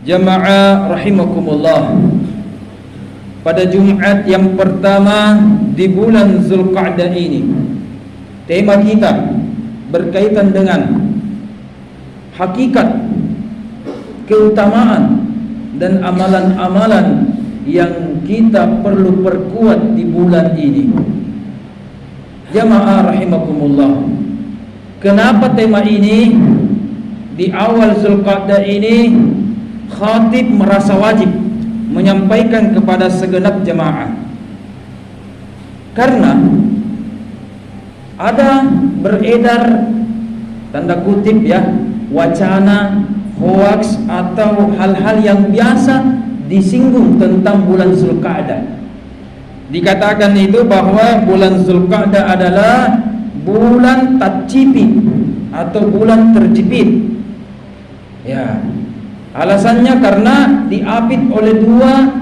Jamaah rahimakumullah, pada Jumat yang pertama di bulan Zulqa'dah ini, tema kita berkaitan dengan hakikat, keutamaan dan amalan-amalan yang kita perlu perkuat di bulan ini. Jamaah rahimakumullah, kenapa tema ini di awal Zulqa'dah ini khatib merasa wajib menyampaikan kepada segenap jemaah? Karena ada beredar, tanda kutip ya, wacana, hoax atau hal-hal yang biasa disinggung tentang bulan Zulqa'dah. Dikatakan itu bahwa bulan Zulqa'dah adalah bulan tatcipi atau bulan terjepit. Ya, alasannya karena diapit oleh dua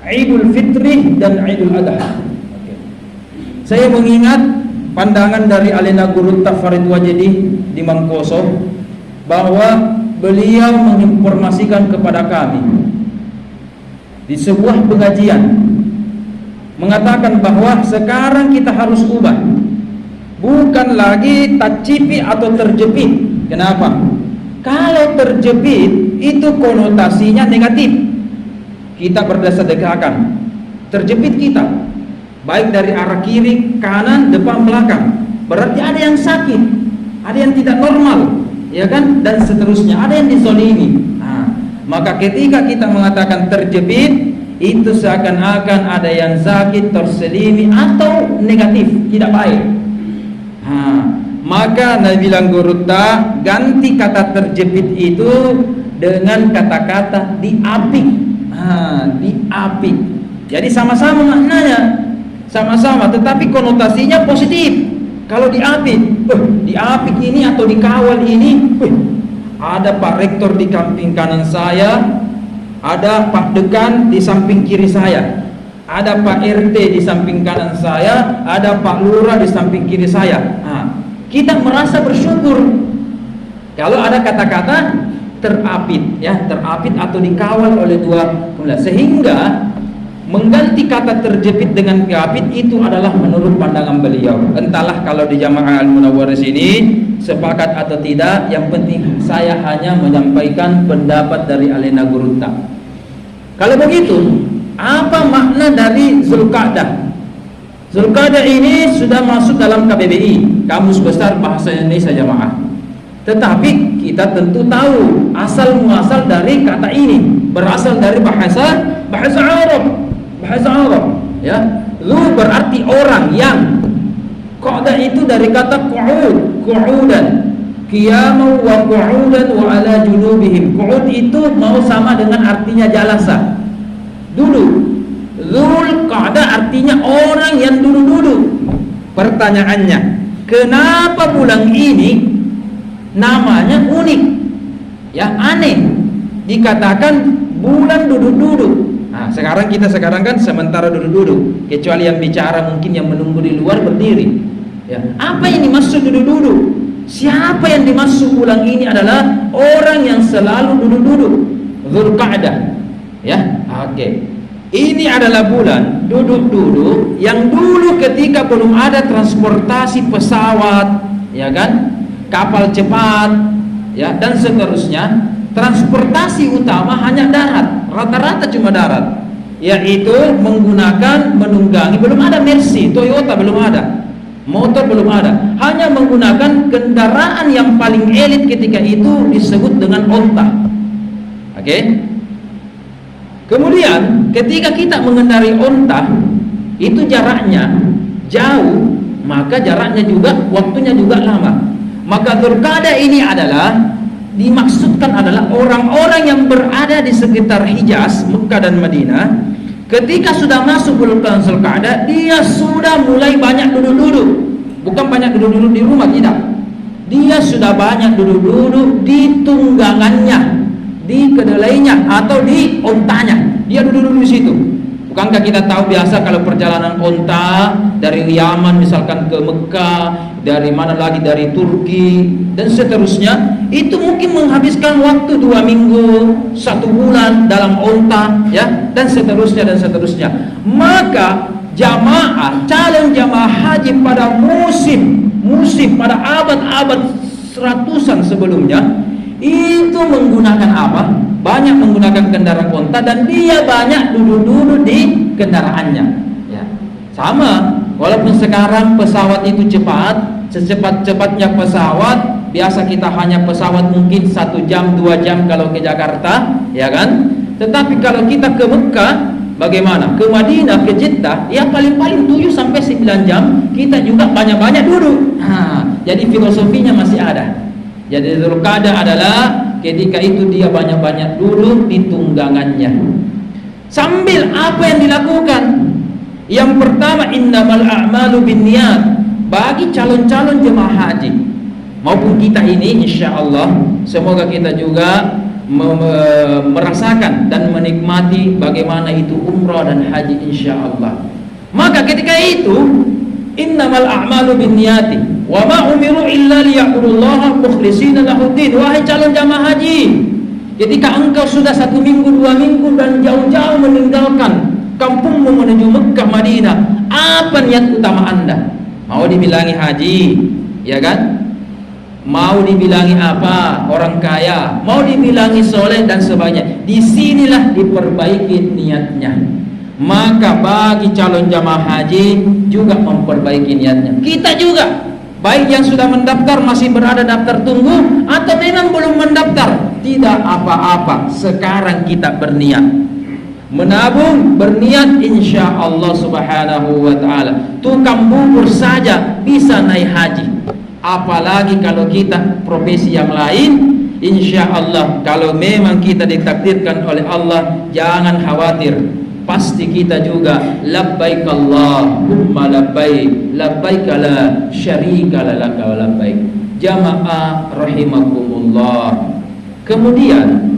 Idul Fitri dan Idul Adha. Saya mengingat pandangan dari Alena Guru Farid Wajidi di Mangkoso, bahwa beliau menginformasikan kepada kami di sebuah pengajian, mengatakan bahwa sekarang kita harus ubah, bukan lagi tatcipi atau terjepit. Kenapa? Kalau terjepit itu konotasinya negatif. Kita berdasar-degakan, terjepit kita, baik dari arah kiri, kanan, depan, belakang. Berarti ada yang sakit, ada yang tidak normal, ya kan? Dan seterusnya, ada yang dizolimi. Nah, maka ketika kita mengatakan terjepit, itu seakan-akan ada yang sakit, terselimi atau negatif, tidak baik. Maka Nabi bilang Gurutta, ganti kata terjepit itu dengan kata-kata diapit. Diapit. Jadi sama-sama maknanya, sama-sama, tetapi konotasinya positif. Kalau diapit, diapit ini atau dikawal ini, ada Pak Rektor di samping kanan saya, ada Pak Dekan di samping kiri saya, ada Pak RT di samping kanan saya, ada Pak Lurah di samping kiri saya. Kita merasa bersyukur kalau ada kata-kata terapit, ya, terapit atau dikawal oleh dua, sehingga mengganti kata terjepit dengan diapit itu adalah menurut pandangan beliau. Entahlah kalau di Jamaah Al-Munawwarah sini sepakat atau tidak, yang penting saya hanya menyampaikan pendapat dari Alena Gurutta. Kalau begitu, apa makna dari Zulqa'dah? Zulqa'dah ini sudah masuk dalam KBBI, Kamus Besar Bahasa Indonesia Jamaah. Tetapi kita tentu tahu asal muasal dari kata ini, berasal dari bahasa Arab. Bahasa Arab, ya. Lu berarti orang yang. Qa'dah itu dari kata qu'udan. Qiyamu wa qu'udan wa ala junubihim. Qu'ud itu mau sama dengan artinya jalasa, duduk. Zulqa'dah artinya orang yang duduk-duduk. Pertanyaannya, kenapa bulan ini namanya unik? Ya, aneh. Dikatakan bulan duduk-duduk. Nah, sekarang kan sementara duduk-duduk, kecuali yang bicara mungkin yang menunggu di luar berdiri. Ya, apa yang dimaksud duduk-duduk? Siapa yang dimaksud bulan ini adalah orang yang selalu duduk-duduk. Zulqa'dah. Ya, oke. Ini adalah bulan duduk-duduk yang dulu ketika belum ada transportasi pesawat, ya kan, kapal cepat, ya, dan seterusnya. Transportasi utama hanya darat, rata-rata cuma darat, yaitu menggunakan, menunggangi, belum ada Mercy, Toyota belum ada, motor belum ada, hanya menggunakan kendaraan yang paling elit ketika itu disebut dengan onta. Oke? Kemudian ketika kita mengendarai onta, itu jaraknya jauh, maka jaraknya juga, waktunya juga lama. Maka Zulqa'dah ini adalah dimaksudkan adalah orang-orang yang berada di sekitar Hijaz, Mekah dan Madinah. Ketika sudah masuk bulan Zulqa'dah, dia sudah mulai banyak duduk-duduk. Bukan banyak duduk-duduk di rumah, tidak. Dia sudah banyak duduk-duduk di tunggangannya, di kedelainya atau di ontanya. Dia duduk-duduk di situ. Bukankah kita tahu biasa kalau perjalanan onta dari Yaman misalkan ke Mekah, dari mana lagi, dari Turki, dan seterusnya, itu mungkin menghabiskan waktu 2 minggu, 1 bulan dalam onta, ya, dan seterusnya dan seterusnya. Maka calon jamaah haji pada musim pada abad-abad seratusan sebelumnya itu menggunakan apa? Banyak menggunakan kendaraan onta, dan dia banyak duduk-duduk di kendaraannya, ya. Sama, walaupun sekarang pesawat itu cepat, secepat-cepatnya pesawat, biasa kita hanya pesawat mungkin 1 jam 2 jam kalau ke Jakarta, ya kan? Tetapi kalau kita ke Mekah, bagaimana? Ke Madinah, ke Jeddah, ya paling-paling 7 sampai 9 jam, kita juga banyak-banyak duduk. Jadi filosofinya masih ada. Jadi Dzulqa'dah adalah ketika itu dia banyak-banyak duduk di tunggangannya. Sambil apa yang dilakukan? Yang pertama, innamal a'malu binniyat. Bagi calon-calon jemaah haji maupun kita ini, insya Allah semoga kita juga merasakan dan menikmati bagaimana itu umrah dan haji, insya Allah. Maka ketika itu, innamal a'malu binniyati wa ma umiru illa liya'budullaha mukhlishina lahuddin. Wahai calon jamaah haji, ketika engkau sudah 1 minggu 2 minggu dan jauh-jauh meninggalkan kampungmu menuju Mekah Madinah, apa niat utama anda? Mau dibilangi haji, ya kan? Mau dibilangi apa? Orang kaya, mau dibilangi soleh dan sebagainya. Disinilah diperbaiki niatnya. Maka bagi calon jamaah haji juga memperbaiki niatnya. Kita juga, baik yang sudah mendaftar masih berada daftar tunggu, atau memang belum mendaftar, tidak apa-apa. Sekarang kita berniat menabung, berniat, insya Allah subhanahu wa ta'ala. Tukang bubur saja bisa naik haji, apalagi kalau kita profesi yang lain. Insya Allah kalau memang kita ditakdirkan oleh Allah, jangan khawatir, pasti kita juga labbaik Allahumma labbaik, labbaik la syarika laka wa labbaik. Jamaah rahimakumullah. Kemudian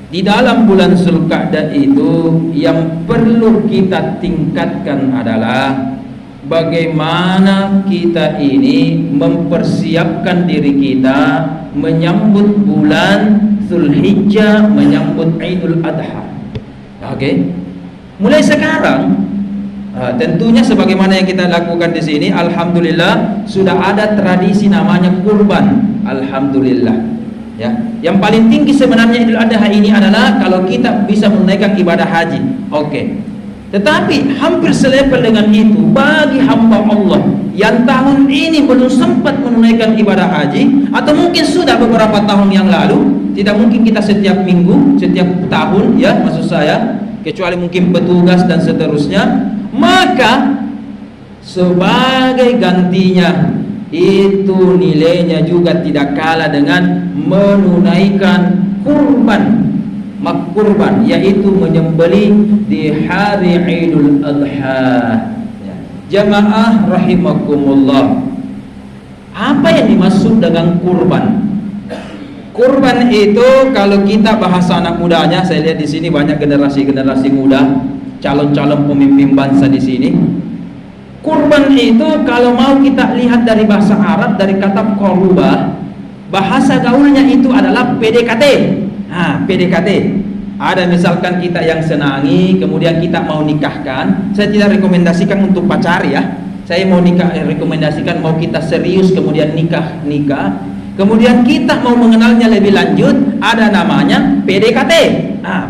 di dalam bulan Dzulqa'dah itu yang perlu kita tingkatkan adalah bagaimana kita ini mempersiapkan diri kita menyambut bulan Dzulhijjah, menyambut Idul Adha. Oke. Mulai sekarang, tentunya sebagaimana yang kita lakukan di sini, alhamdulillah sudah ada tradisi namanya kurban. Alhamdulillah. Ya, yang paling tinggi sebenarnya Idul Adha ini adalah kalau kita bisa menunaikan ibadah haji. Oke. Tetapi hampir selevel dengan itu bagi hamba Allah yang tahun ini belum sempat menunaikan ibadah haji, atau mungkin sudah beberapa tahun yang lalu, tidak mungkin kita setiap minggu, setiap tahun, ya maksud saya, kecuali mungkin petugas dan seterusnya. Maka sebagai gantinya itu nilainya juga tidak kalah dengan menunaikan kurban, kurban, yaitu menyembelih di hari Idul Adha. Jamaah rahimakumullah, apa yang dimaksud dengan kurban? Kurban itu kalau kita bahasa anak mudanya, saya lihat di sini banyak generasi muda, calon-calon pemimpin bangsa di sini. Kurban itu kalau mau kita lihat dari bahasa Arab, dari kata korubah, bahasa gaulnya itu adalah PDKT. PDKT. Ada misalkan kita yang senangi, kemudian kita mau nikahkan. Saya tidak rekomendasikan untuk pacar, ya. Saya mau nikah, rekomendasikan mau kita serius kemudian nikah. Kemudian kita mau mengenalnya lebih lanjut, ada namanya PDKT.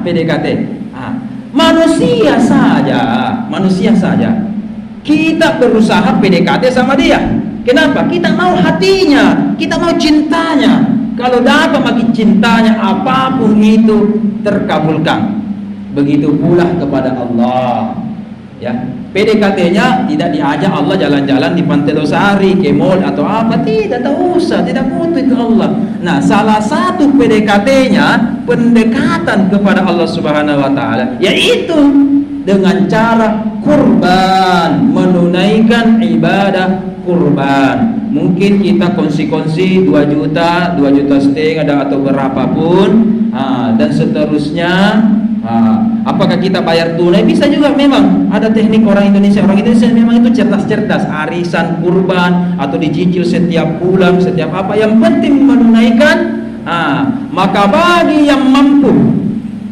PDKT. Manusia saja. Kita berusaha PDKT sama dia. Kenapa? Kita mau hatinya, kita mau cintanya. Kalau dapat makin cintanya, apapun itu terkabulkan. Begitu pula kepada Allah. Ya, PDKT-nya tidak diajak Allah jalan-jalan di Pantai Losari, ke mall atau apa, tidak usah, tidak butuh itu Allah. Nah, salah satu PDKT-nya pendekatan kepada Allah Subhanahu wa taala, yaitu dengan cara kurban, menunaikan ibadah kurban. Mungkin kita kongsi-kongsi 2 juta, 2,5 juta atau berapapun, dan seterusnya. Apakah kita bayar tunai? Bisa juga, memang ada teknik orang Indonesia memang itu cerdas-cerdas, arisan, kurban, atau dicicil setiap bulan, setiap apa, yang penting menunaikan. Maka bagi yang mampu,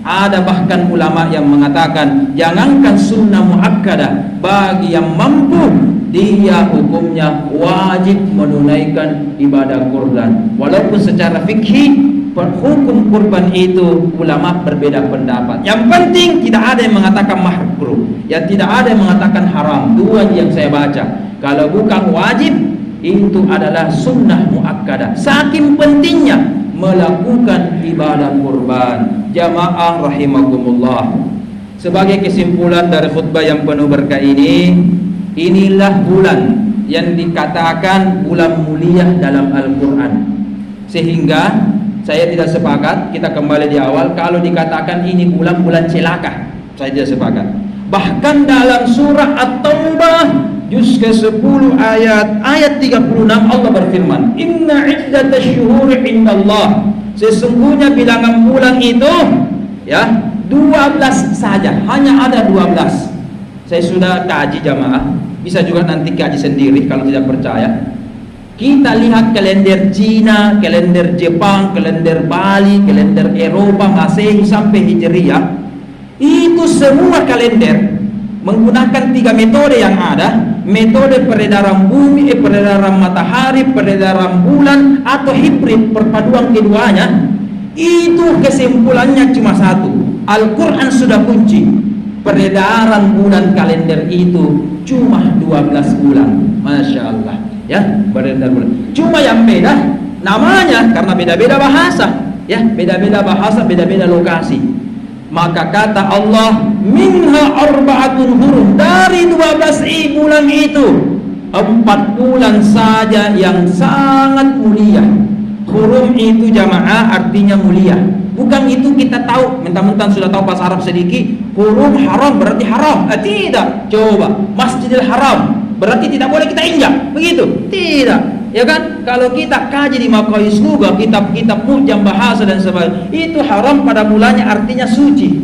ada bahkan ulama yang mengatakan jangankan sunnah muakkadah, bagi yang mampu dia hukumnya wajib menunaikan ibadah kurban. Walaupun secara fikih hukum kurban itu ulama berbeda pendapat. Yang penting tidak ada yang mengatakan makruh, yang tidak ada yang mengatakan haram. Dua yang saya baca. Kalau bukan wajib, itu adalah sunnah muakkadah. Saking pentingnya melakukan ibadah kurban. Jamaah rahimakumullah. Sebagai kesimpulan dari khutbah yang penuh berkah ini, inilah bulan yang dikatakan bulan mulia dalam Al-Quran. Sehingga saya tidak sepakat, kita kembali di awal, kalau dikatakan ini bulan-bulan celaka, saya tidak sepakat. Bahkan dalam surah At-Taubah juz ke-10 ayat 36 Allah berfirman, "Inna iddatasyuhuri indallah." Sesungguhnya bilangan bulan itu 12 saja, hanya ada 12. Saya sudah kaji jamaah, bisa juga nanti kaji sendiri kalau tidak percaya. Kita lihat kalender Cina, kalender Jepang, kalender Bali, kalender Eropa, Masehi sampai Hijriyah. Itu semua kalender menggunakan 3 metode yang ada. Metode peredaran bumi, peredaran matahari, peredaran bulan, atau hibrid, perpaduan keduanya. Itu kesimpulannya cuma satu. Al-Quran sudah kunci. Peredaran bulan kalender itu cuma 12 bulan. Masya Allah. Ya, beredar bulan. Cuma yang beda namanya, karena beda-beda bahasa, ya, beda-beda bahasa, beda-beda lokasi. Maka kata Allah, minha arba'atun hurum, dari 12 bulan itu 4 bulan saja yang sangat mulia. Hurum itu jamaah artinya mulia. Bukan itu kita tahu, mentang-mentang sudah tahu bahasa Arab sedikit, hurum haram berarti haram. Tidak. Coba, Masjidil Haram berarti tidak boleh kita injak, begitu? Tidak, ya kan? Kalau kita kaji di Maqayis Lugah, kitab-kitab mu'jam bahasa dan sebagainya, itu haram pada mulanya artinya suci,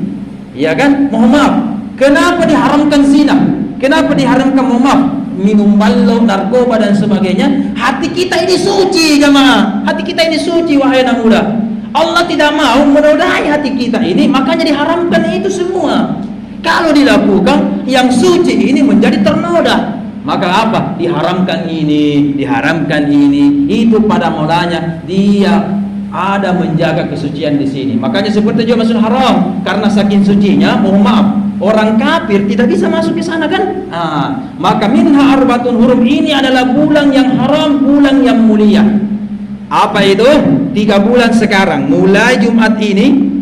ya kan? Mohon maaf, kenapa diharamkan zina? Kenapa diharamkan, mohon maaf, minum ballo, narkoba dan sebagainya? Hati kita ini suci jemaah, hati kita ini suci wahai anak muda. Allah tidak mau menodai hati kita ini, makanya diharamkan itu semua. Kalau dilakukan, yang suci ini menjadi ternoda. Maka apa? Diharamkan ini, diharamkan ini. Itu pada mulanya dia ada menjaga kesucian di sini. Makanya seperti juga masuk haram, karena saking sucinya, mohon maaf, orang kafir tidak bisa masuk ke sana kan? Maka minha arbatun hurum, ini adalah bulan yang haram, bulan yang mulia. Apa itu? 3 bulan sekarang, mulai Jumat ini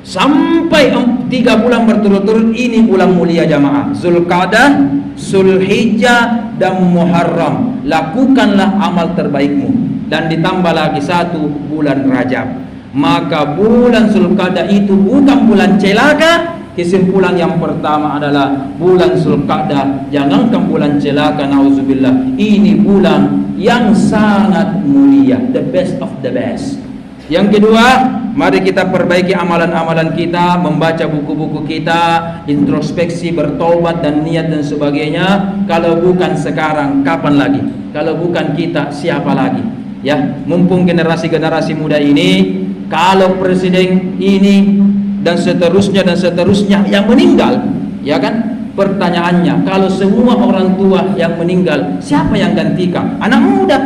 sampai 3 bulan berturut-turut, ini bulan mulia jamaah. Zulqa'dah, Zulhijjah, dan Muharram. Lakukanlah amal terbaikmu. Dan ditambah lagi 1 bulan Rajab. Maka bulan Zulqa'dah itu bukan bulan celaka. Kesimpulan yang pertama adalah bulan Zulqa'dah, jangankan bulan celaka, nauzubillah, ini bulan yang sangat mulia, the best of the best. Yang kedua, mari kita perbaiki amalan-amalan kita, membaca buku-buku kita, introspeksi, bertobat dan niat dan sebagainya. Kalau bukan sekarang, kapan lagi? Kalau bukan kita, siapa lagi? Ya, mumpung generasi-generasi muda ini, kalau presiden ini dan seterusnya yang meninggal, ya kan? Pertanyaannya, kalau semua orang tua yang meninggal, siapa yang gantikan? Anak muda.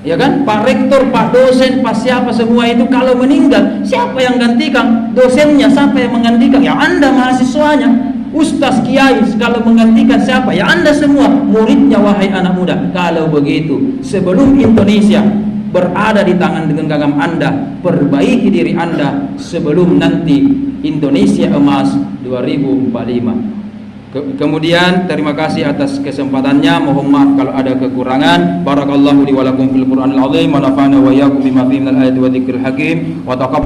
Ya kan, Pak Rektor, Pak dosen, Pak siapa semua itu kalau meninggal, siapa yang gantikan? Dosennya siapa yang menggantikan? Ya Anda mahasiswanya. Ustaz, kiai, kalau menggantikan siapa? Ya Anda semua muridnya wahai anak muda. Kalau begitu, sebelum Indonesia berada di tangan dengan genggam Anda, perbaiki diri Anda sebelum nanti Indonesia emas 2045. Kemudian terima kasih atas kesempatannya. Mohon maaf kalau ada kekurangan. Barakallahu li wa lakum fil Qur'anil azim wa nafa'ana wa iyyakum bima fihi minal ayati wa dzikril hakim wa taqabbal